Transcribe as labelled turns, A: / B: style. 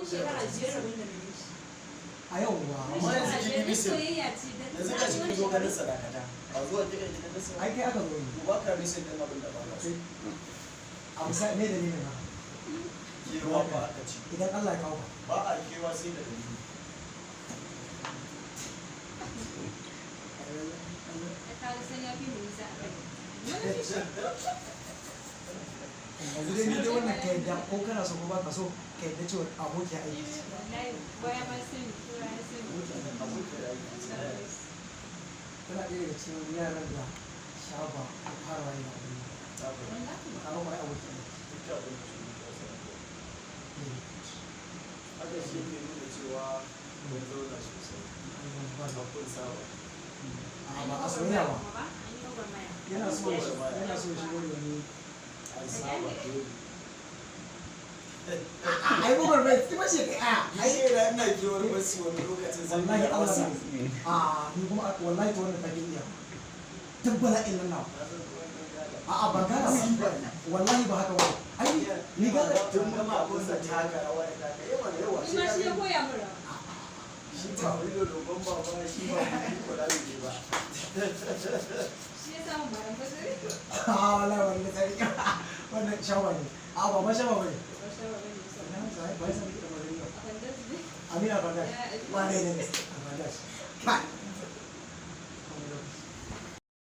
A: shekara 5 rabin da na shi.
B: A yauwa.
C: Amma yanzu kin yi misin.
A: Soyayya ce da
C: Yanzu ka cikin dogarin sadakata. A zuwa kika gidan nasa.
B: Ai kai aka zo yi.
C: Ba ka misin din abin da ba ka so.
B: A misali ne dalilin haka.
C: Kewa ba aka ci.
B: Idan Allah ya kawo ka.
C: Ba a kewa sai da dalili.
A: kaga san ya fi mu nisa a kai.
B: Yanzu dai ni dai wannan ka yadda ko kana so ko ba ka so ka yadda cewa aboki ya aiki.
A: Wallahi baya ma sani tura ya sani.
B: Tana ɗaya daga cikin yaran da shaba a fara yi da abin. A ba ya aboki ne.
C: Haka shi ke nuna cewa mun zauna sosai. Ba kun saba.
B: Ba a soyayya ba. Yana so
C: Yana so
B: shi wani
C: an saba dole.
B: ai gobar bai ti bace kai
C: Ai da ina kewar wasu wani lokacin zan
B: wallahi
C: yi
B: Allah
C: wasu.
B: ni kuma wallahi to wannan take iya tabbala illa Allah ban gana ba wallahi ba haka ba ai ni ga
C: tun gama abun da ta haka rawa da ta yawa da yawa
A: Ni ma shi ya koya mu rawa.
C: shi ba wani da dogon ba ba shi ba ni ko da ne ba
A: Shi ya samu baran fasari.
B: wallahi wannan sai wannan shawa ne ba ma shawa bane
A: Ba shi ba ne so.
B: ina sai bai san da bane
A: A kan da su ne.
B: amina banda
A: Ya,
B: wane ne banda